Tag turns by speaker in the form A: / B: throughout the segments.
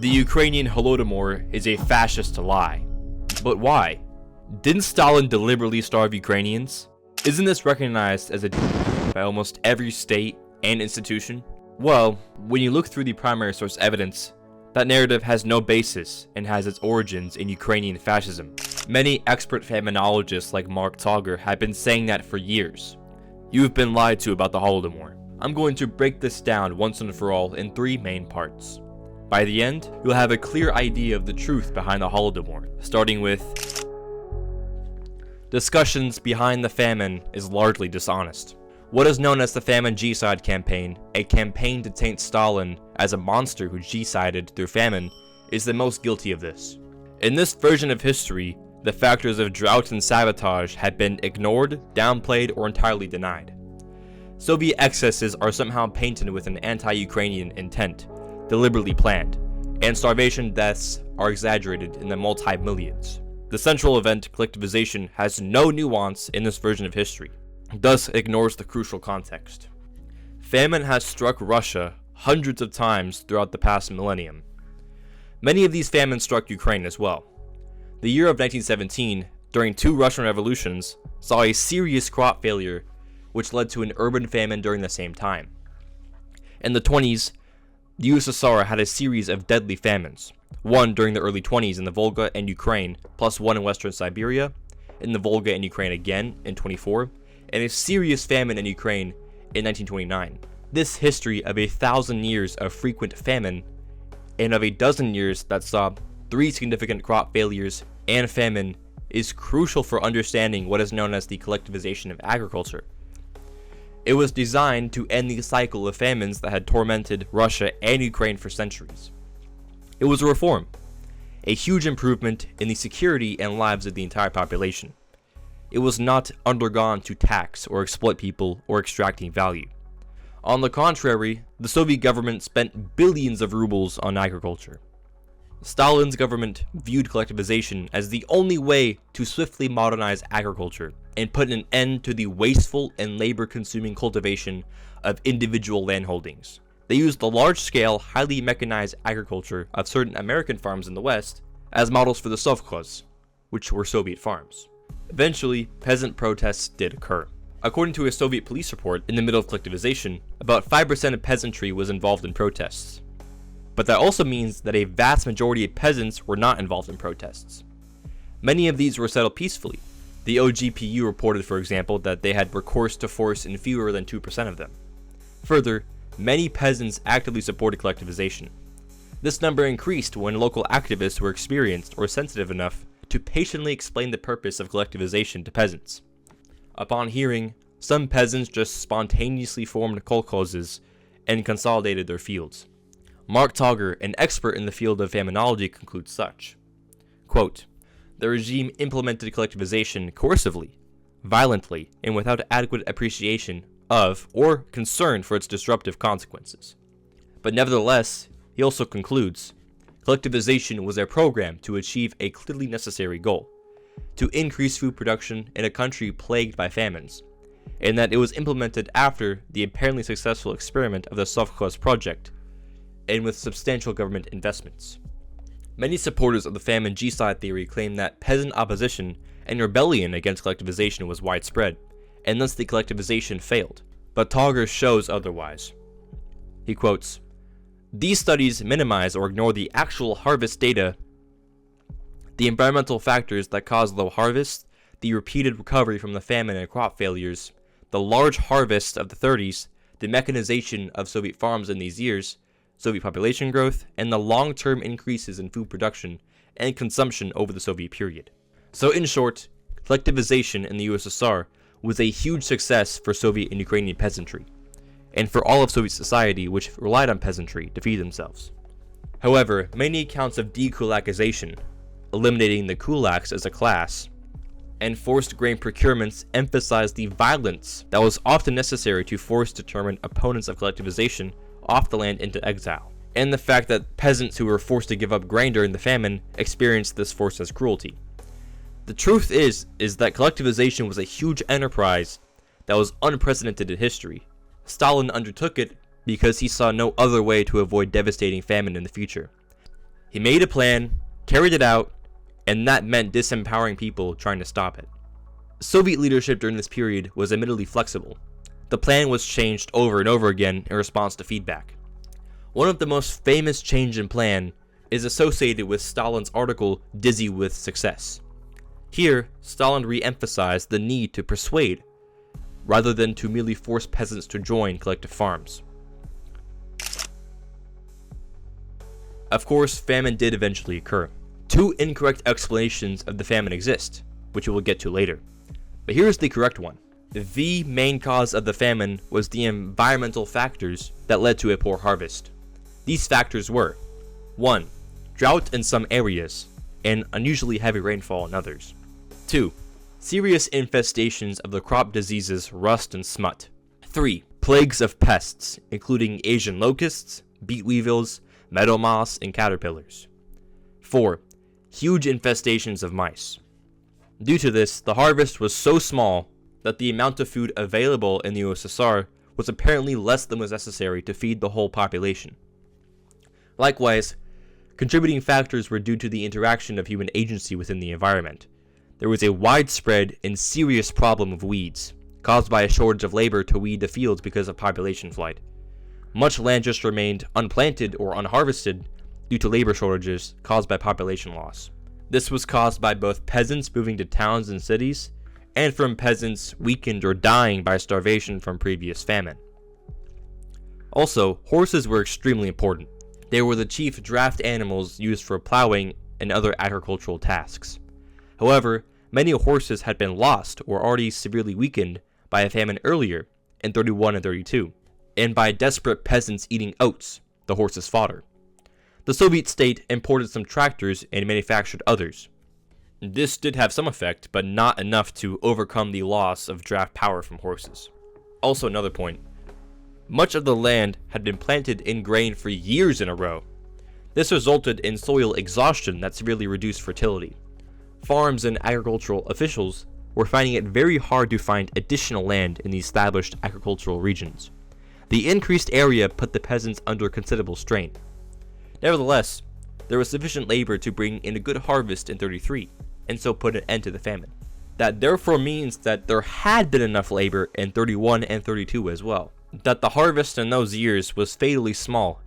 A: The Ukrainian Holodomor is a fascist lie. But why? Didn't Stalin deliberately starve Ukrainians? Isn't this recognized as a by almost every state and institution? Well, when you look through the primary source evidence, that narrative has no basis and has its origins in Ukrainian fascism. Many expert faminologists like Mark Tauger have been saying that for years. You've been lied to about the Holodomor. I'm going to break this down once and for all in 3 main parts. By the end, you'll have a clear idea of the truth behind the Holodomor, starting with discussions behind the famine is largely dishonest. What is known as the Famine G-Side campaign, a campaign to taint Stalin as a monster who G-sided through famine, is the most guilty of this. In this version of history, the factors of drought and sabotage had been ignored, downplayed, or entirely denied. Soviet excesses are somehow painted with an anti-Ukrainian intent, deliberately planned, and starvation deaths are exaggerated in the multi-millions. The central event, collectivization, has no nuance in this version of history, thus ignores the crucial context. Famine has struck Russia hundreds of times throughout the past millennium. Many of these famines struck Ukraine as well. The year of 1917, during 2 Russian revolutions, saw a serious crop failure which led to an urban famine during the same time. In the 20s, the USSR had a series of deadly famines, one during the early 20s in the Volga and Ukraine, plus one in western Siberia, in the Volga and Ukraine again in 24, and a serious famine in Ukraine in 1929. This history of 1,000 years of frequent famine, and of a dozen years that saw 3 significant crop failures and famine, is crucial for understanding what is known as the collectivization of agriculture. It was designed to end the cycle of famines that had tormented Russia and Ukraine for centuries. It was a reform, a huge improvement in the security and lives of the entire population. It was not undergone to tax or exploit people or extracting value. On the contrary, the Soviet government spent billions of rubles on agriculture. Stalin's government viewed collectivization as the only way to swiftly modernize agriculture and put an end to the wasteful and labor-consuming cultivation of individual landholdings. They used the large-scale, highly mechanized agriculture of certain American farms in the West as models for the sovkhoz, which were Soviet farms. Eventually, peasant protests did occur. According to a Soviet police report, in the middle of collectivization, about 5% of peasantry was involved in protests. But that also means that a vast majority of peasants were not involved in protests. Many of these were settled peacefully. The OGPU reported, for example, that they had recourse to force in fewer than 2% of them. Further, many peasants actively supported collectivization. This number increased when local activists were experienced or sensitive enough to patiently explain the purpose of collectivization to peasants. Upon hearing, some peasants just spontaneously formed kolkhozes and consolidated their fields. Mark Tauger, an expert in the field of faminology, concludes such, quote, "The regime implemented collectivization coercively, violently, and without adequate appreciation of or concern for its disruptive consequences." But nevertheless, he also concludes, collectivization was a program to achieve a clearly necessary goal, to increase food production in a country plagued by famines, and that it was implemented after the apparently successful experiment of the Sovkhoz project, and with substantial government investments. Many supporters of the famine G-side theory claim that peasant opposition and rebellion against collectivization was widespread, and thus the collectivization failed. But Tauger shows otherwise. He quotes, "These studies minimize or ignore the actual harvest data, the environmental factors that cause low harvests, the repeated recovery from the famine and crop failures, the large harvest of the 30s, the mechanization of Soviet farms in these years, Soviet population growth, and the long-term increases in food production and consumption over the Soviet period." So in short, collectivization in the USSR was a huge success for Soviet and Ukrainian peasantry, and for all of Soviet society which relied on peasantry to feed themselves. However, many accounts of dekulakization, eliminating the kulaks as a class, and forced grain procurements emphasize the violence that was often necessary to force determined opponents of collectivization off the land into exile, and the fact that peasants who were forced to give up grain during the famine experienced this force as cruelty. The truth is that collectivization was a huge enterprise that was unprecedented in history. Stalin undertook it because he saw no other way to avoid devastating famine in the future. He made a plan, carried it out, and that meant disempowering people trying to stop it. Soviet leadership during this period was admittedly flexible. The plan was changed over and over again in response to feedback. One of the most famous change in plan is associated with Stalin's article, Dizzy with Success. Here, Stalin re-emphasized the need to persuade, rather than to merely force peasants to join collective farms. Of course, famine did eventually occur. Two incorrect explanations of the famine exist, which we will get to later. But here's the correct one. The main cause of the famine was the environmental factors that led to a poor harvest. These factors were 1. Drought in some areas, and unusually heavy rainfall in others. 2. Serious infestations of the crop diseases rust and smut. 3. Plagues of pests, including Asian locusts, beet weevils, meadow moths, and caterpillars. 4. Huge infestations of mice. Due to this, the harvest was so small that the amount of food available in the USSR was apparently less than was necessary to feed the whole population. Likewise, contributing factors were due to the interaction of human agency within the environment. There was a widespread and serious problem of weeds, caused by a shortage of labor to weed the fields because of population flight. Much land just remained unplanted or unharvested due to labor shortages caused by population loss. This was caused by both peasants moving to towns and cities, and from peasants weakened or dying by starvation from previous famine. Also, horses were extremely important. They were the chief draft animals used for plowing and other agricultural tasks. However, many horses had been lost or already severely weakened by a famine earlier, in 31 and 32, and by desperate peasants eating oats, the horse's fodder. The Soviet state imported some tractors and manufactured others. This did have some effect, but not enough to overcome the loss of draft power from horses. Also, another point. Much of the land had been planted in grain for years in a row. This resulted in soil exhaustion that severely reduced fertility. Farms and agricultural officials were finding it very hard to find additional land in the established agricultural regions. The increased area put the peasants under considerable strain. Nevertheless, there was sufficient labor to bring in a good harvest in 33, and so put an end to the famine. That therefore means that there had been enough labor in 31 and 32 as well. That the harvest in those years was fatally small,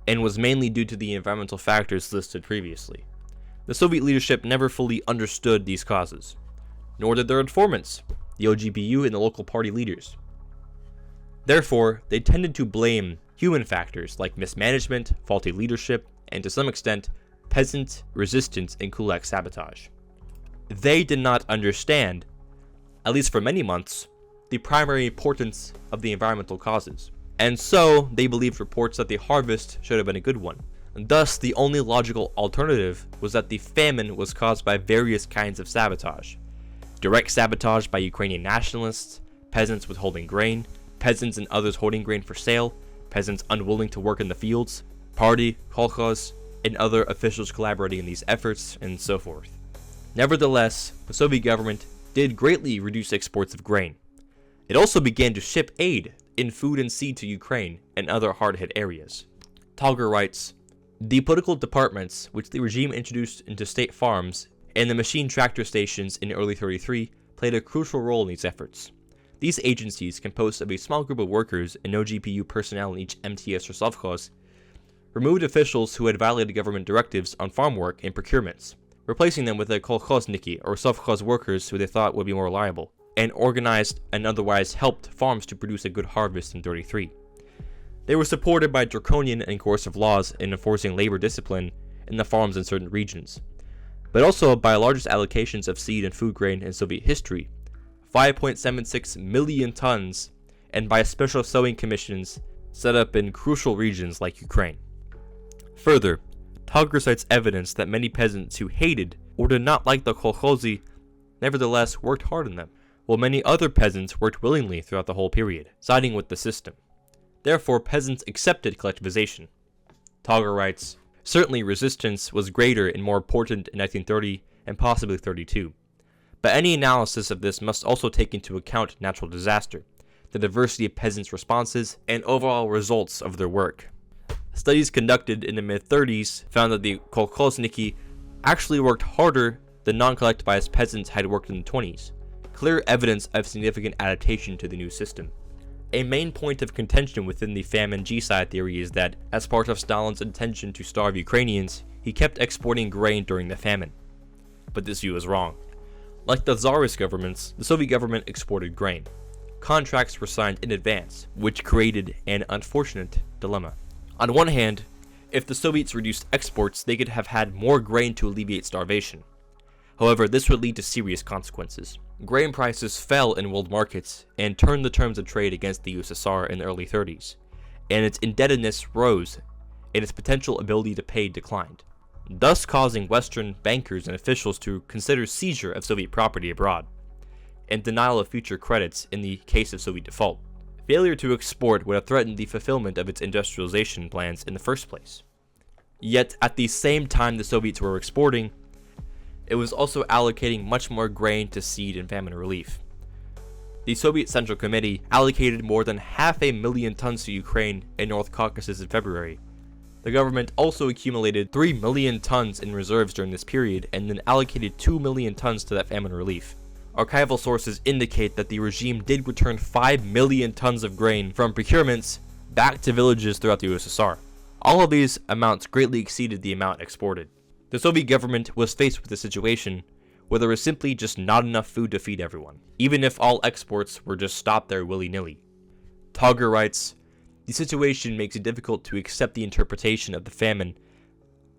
A: and was mainly due to the environmental factors listed previously. The Soviet leadership never fully understood these causes, nor did their informants, the OGPU and the local party leaders. Therefore, they tended to blame human factors like mismanagement, faulty leadership, and to some extent, peasant resistance and kulak sabotage. They did not understand, at least for many months, the primary importance of the environmental causes, and so they believed reports that the harvest should have been a good one. And thus, the only logical alternative was that the famine was caused by various kinds of sabotage. Direct sabotage by Ukrainian nationalists, peasants withholding grain, peasants and others holding grain for sale, peasants unwilling to work in the fields, party, kolkhoz, and other officials collaborating in these efforts, and so forth. Nevertheless, the Soviet government did greatly reduce exports of grain. It also began to ship aid in food and seed to Ukraine and other hard-hit areas. Talger writes, "The political departments, which the regime introduced into state farms, and the machine tractor stations in early 33 played a crucial role in these efforts. These agencies, composed of a small group of workers and no GPU personnel in each MTS or sovkhoz, removed officials who had violated government directives on farm work and procurements, replacing them with a kolkhozniki or sovkhoz workers who they thought would be more reliable, and organized and otherwise helped farms to produce a good harvest in 33. They were supported by draconian and coercive laws in enforcing labor discipline in the farms in certain regions, but also by largest allocations of seed and food grain in Soviet history, 5.76 million tons, and by special sowing commissions set up in crucial regions like Ukraine." Further, Talger cites evidence that many peasants who hated or did not like the kolkhozy nevertheless worked hard in them, while many other peasants worked willingly throughout the whole period, siding with the system. Therefore, peasants accepted collectivization. Talger writes, "Certainly resistance was greater and more important in 1930 and possibly 32. But any analysis of this must also take into account natural disaster, the diversity of peasants' responses, and overall results of their work. Studies conducted in the mid-30s found that the kolkhozniki actually worked harder than non-collectivized peasants had worked in the 20s, clear evidence of significant adaptation to the new system. A main point of contention within the famine genocide theory is that, as part of Stalin's intention to starve Ukrainians, he kept exporting grain during the famine. But this view is wrong. Like the Tsarist governments, the Soviet government exported grain. Contracts were signed in advance, which created an unfortunate dilemma. On one hand, if the Soviets reduced exports, they could have had more grain to alleviate starvation. However, this would lead to serious consequences. Grain prices fell in world markets and turned the terms of trade against the USSR in the early 30s, and its indebtedness rose, and its potential ability to pay declined, thus causing Western bankers and officials to consider seizure of Soviet property abroad, and denial of future credits in the case of Soviet default. Failure to export would have threatened the fulfillment of its industrialization plans in the first place. Yet, at the same time the Soviets were exporting, it was also allocating much more grain to seed and famine relief. The Soviet Central Committee allocated more than 500,000 tons to Ukraine and North Caucasus in February. The government also accumulated 3 million tons in reserves during this period and then allocated 2 million tons to that famine relief. Archival sources indicate that the regime did return 5 million tons of grain from procurements back to villages throughout the USSR. All of these amounts greatly exceeded the amount exported. The Soviet government was faced with a situation where there was simply just not enough food to feed everyone, even if all exports were just stopped there willy-nilly. Togger writes, "The situation makes it difficult to accept the interpretation of the famine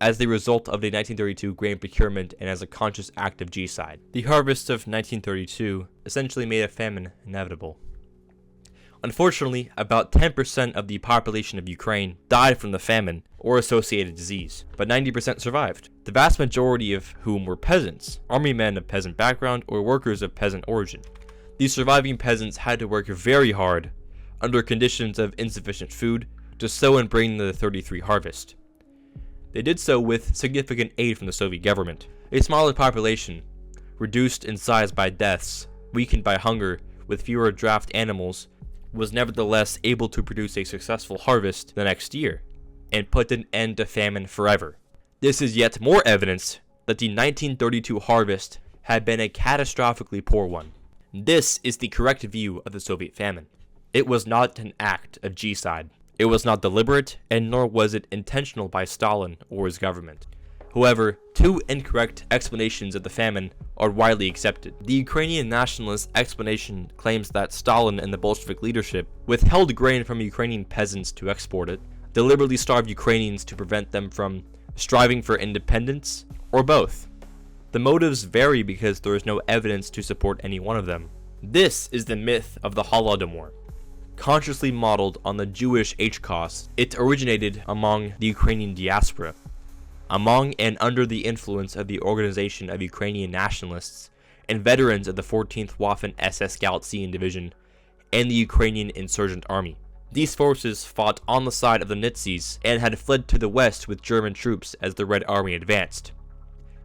A: as the result of the 1932 grain procurement and as a conscious act of genocide. The harvest of 1932 essentially made a famine inevitable." Unfortunately, about 10% of the population of Ukraine died from the famine or associated disease, but 90% survived, the vast majority of whom were peasants, army men of peasant background, or workers of peasant origin. These surviving peasants had to work very hard, under conditions of insufficient food, to sow and bring the 33 harvest. They did so with significant aid from the Soviet government. A smaller population, reduced in size by deaths, weakened by hunger, with fewer draft animals, was nevertheless able to produce a successful harvest the next year, and put an end to famine forever. This is yet more evidence that the 1932 harvest had been a catastrophically poor one. This is the correct view of the Soviet famine. It was not an act of genocide. It was not deliberate, and nor was it intentional by Stalin or his government. However, two incorrect explanations of the famine are widely accepted. The Ukrainian nationalist explanation claims that Stalin and the Bolshevik leadership withheld grain from Ukrainian peasants to export it, deliberately starved Ukrainians to prevent them from striving for independence, or both. The motives vary because there is no evidence to support any one of them. This is the myth of the Holodomor. Consciously modeled on the Jewish Holocaust, it originated among the Ukrainian diaspora, among and under the influence of the Organization of Ukrainian Nationalists and veterans of the 14th Waffen SS Galician Division and the Ukrainian Insurgent Army. These forces fought on the side of the Nazis and had fled to the west with German troops as the Red Army advanced.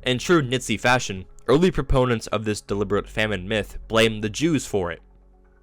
A: In true Nazi fashion, early proponents of this deliberate famine myth blamed the Jews for it.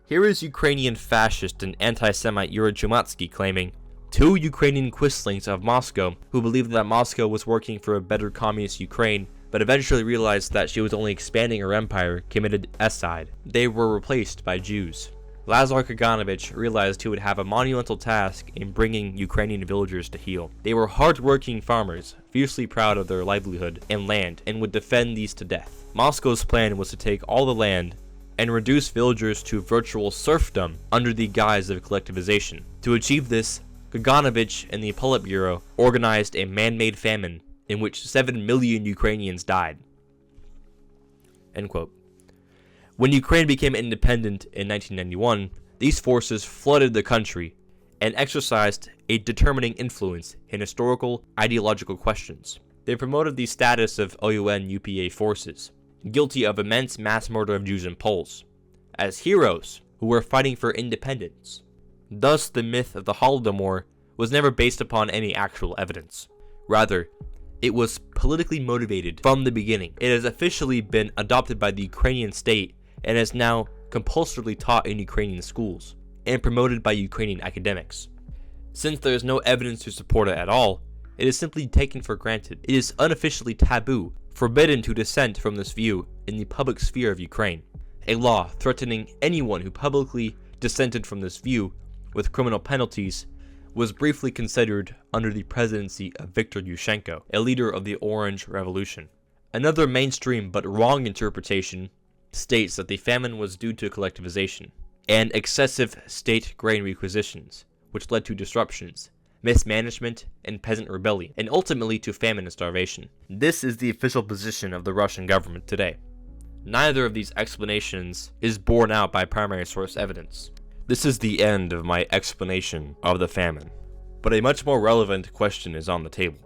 A: Here is Ukrainian fascist and anti-Semite Yuri Chumatsky claiming, two Ukrainian quislings of Moscow who believed that Moscow was working for a better communist Ukraine, but eventually realized that she was only expanding her empire, committed suicide. They were replaced by Jews. Lazar Kaganovich realized he would have a monumental task in bringing Ukrainian villagers to heel. They were hard-working farmers, fiercely proud of their livelihood and land, and would defend these to death. Moscow's plan was to take all the land and reduce villagers to virtual serfdom under the guise of collectivization. To achieve this, Kaganovich and the Politburo organized a man-made famine in which 7 million Ukrainians died. End quote. When Ukraine became independent in 1991, these forces flooded the country and exercised a determining influence in historical, ideological questions. They promoted the status of OUN-UPA forces, guilty of immense mass murder of Jews and Poles, as heroes who were fighting for independence. Thus, the myth of the Holodomor was never based upon any actual evidence. Rather, it was politically motivated from the beginning. It has officially been adopted by the Ukrainian state and is now compulsorily taught in Ukrainian schools and promoted by Ukrainian academics. Since there is no evidence to support it at all, it is simply taken for granted. It is unofficially taboo, forbidden to dissent from this view in the public sphere of Ukraine. A law threatening anyone who publicly dissented from this view with criminal penalties was briefly considered under the presidency of Viktor Yushchenko, a leader of the Orange Revolution. Another mainstream but wrong interpretation states that the famine was due to collectivization and excessive state grain requisitions, which led to disruptions, mismanagement, and peasant rebellion, and ultimately to famine and starvation. This is the official position of the Russian government today. Neither of these explanations is borne out by primary source evidence. This is the end of my explanation of the famine. But a much more relevant question is on the table.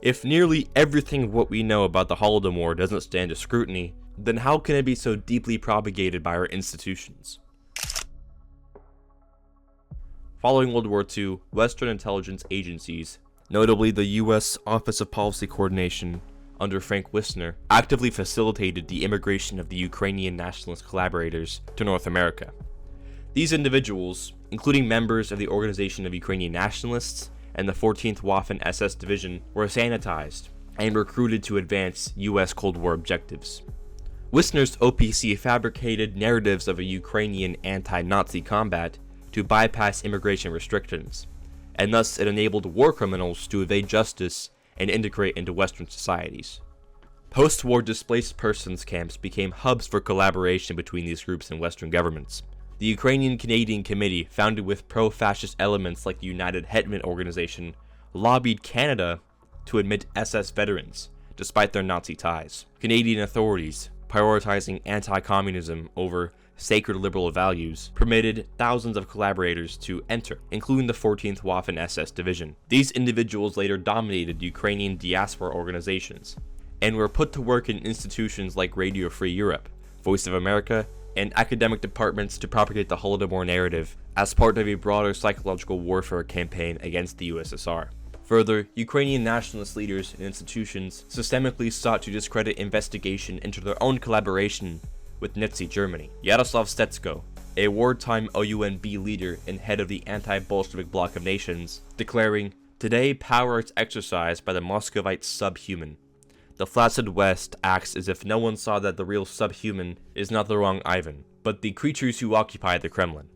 A: If nearly everything what we know about the Holodomor doesn't stand to scrutiny, then how can it be so deeply propagated by our institutions? Following World War II, Western intelligence agencies, notably the U.S. Office of Policy Coordination under Frank Wisner, actively facilitated the immigration of the Ukrainian nationalist collaborators to North America. These individuals, including members of the Organization of Ukrainian Nationalists and the 14th Waffen-SS Division, were sanitized and recruited to advance U.S. Cold War objectives. Wisner's OPC fabricated narratives of a Ukrainian anti-Nazi combat to bypass immigration restrictions, and thus it enabled war criminals to evade justice and integrate into Western societies. Post-war displaced persons camps became hubs for collaboration between these groups and Western governments. The Ukrainian Canadian Committee, founded with pro-fascist elements like the United Hetman Organization, lobbied Canada to admit SS veterans, despite their Nazi ties. Canadian authorities, prioritizing anti-communism over sacred liberal values, permitted thousands of collaborators to enter, including the 14th Waffen-SS Division. These individuals later dominated Ukrainian diaspora organizations, and were put to work in institutions like Radio Free Europe, Voice of America, and academic departments to propagate the Holodomor narrative as part of a broader psychological warfare campaign against the USSR. Further, Ukrainian nationalist leaders and institutions systemically sought to discredit investigation into their own collaboration with Nazi Germany. Yaroslav Stetsko, a wartime OUNB leader and head of the anti-Bolshevik bloc of nations, declaring, "Today power is exercised by the Muscovite subhuman. The flaccid West acts as if no one saw that the real subhuman is not the wrong Ivan, but the creatures who occupy the Kremlin."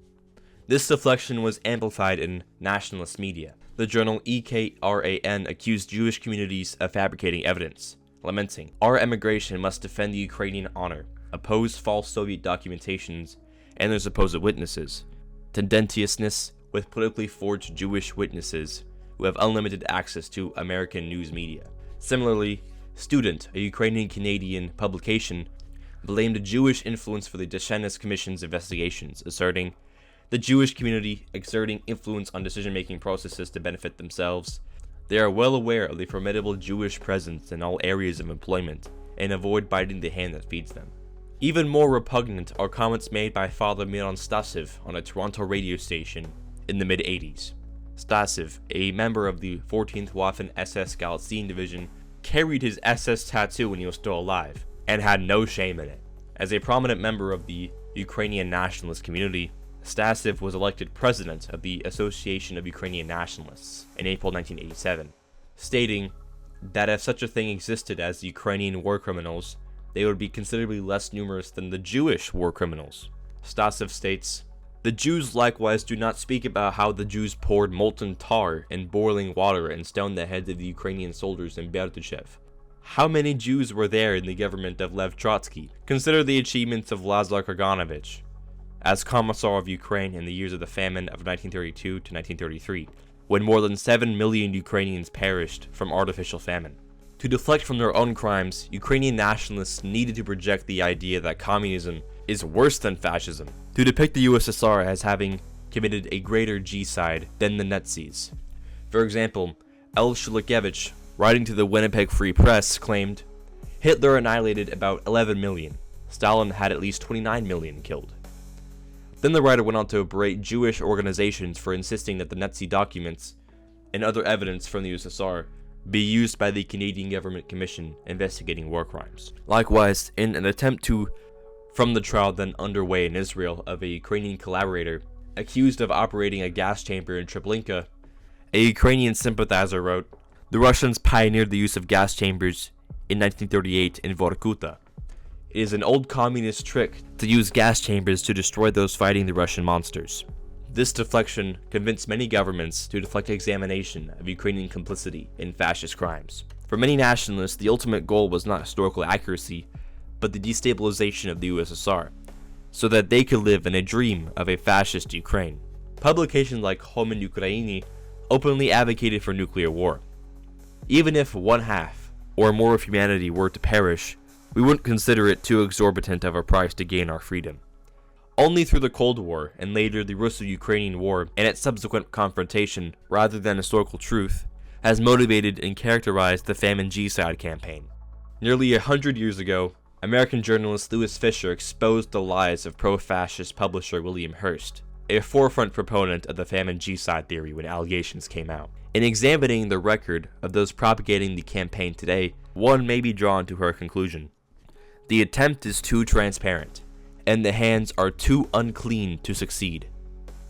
A: This deflection was amplified in nationalist media. The journal EKRAN accused Jewish communities of fabricating evidence, lamenting, "Our emigration must defend the Ukrainian honor, oppose false Soviet documentations and their supposed witnesses, tendentiousness with politically forged Jewish witnesses who have unlimited access to American news media." Similarly, Student, a Ukrainian Canadian publication, blamed Jewish influence for the Deschenes Commission's investigations, asserting, "The Jewish community exerting influence on decision-making processes to benefit themselves. They are well aware of the formidable Jewish presence in all areas of employment and avoid biting the hand that feeds them." Even more repugnant are comments made by Father Miron Stasiv on a Toronto radio station in the mid-80s. Stasiv, a member of the 14th Waffen-SS Galician Division, carried his SS tattoo when he was still alive, and had no shame in it. As a prominent member of the Ukrainian nationalist community, Stasiv was elected president of the Association of Ukrainian Nationalists in April 1987, stating that if such a thing existed as the Ukrainian war criminals, they would be considerably less numerous than the Jewish war criminals. Stasiv states, "The Jews likewise do not speak about how the Jews poured molten tar in boiling water and stoned the heads of the Ukrainian soldiers in Bertyshev. How many Jews were there in the government of Lev Trotsky? Consider the achievements of Lazar Kaganovich as Commissar of Ukraine in the years of the famine of 1932 to 1933, when more than 7 million Ukrainians perished from artificial famine." To deflect from their own crimes, Ukrainian nationalists needed to project the idea that communism is worse than fascism, to depict the USSR as having committed a greater genocide than the Nazis. For example, L. Shulakevich, writing to the Winnipeg Free Press, claimed, "Hitler annihilated about 11 million. Stalin had at least 29 million killed." Then the writer went on to berate Jewish organizations for insisting that the Nazi documents and other evidence from the USSR be used by the Canadian Government Commission investigating war crimes. Likewise, in an attempt from the trial then underway in Israel of a Ukrainian collaborator accused of operating a gas chamber in Treblinka, A Ukrainian sympathizer wrote, "The Russians pioneered the use of gas chambers in 1938 in Vorkuta. It is an old communist trick to use gas chambers to destroy those fighting the Russian monsters." This deflection convinced many governments to deflect examination of Ukrainian complicity in fascist crimes. For many nationalists, the ultimate goal was not historical accuracy, but the destabilization of the USSR, so that they could live in a dream of a fascist Ukraine. Publications like Homin Ukraini openly advocated for nuclear war. Even if one half or more of humanity were to perish, we wouldn't consider it too exorbitant of a price to gain our freedom. Only through the Cold War and later the Russo-Ukrainian War and its subsequent confrontation, rather than historical truth, has motivated and characterized the Famine Genocide campaign. Nearly 100 years ago, American journalist Louis Fisher exposed the lies of pro-fascist publisher William Hearst, a forefront proponent of the Famine Genocide theory when allegations came out. In examining the record of those propagating the campaign today, one may be drawn to her conclusion. The attempt is too transparent, and the hands are too unclean to succeed.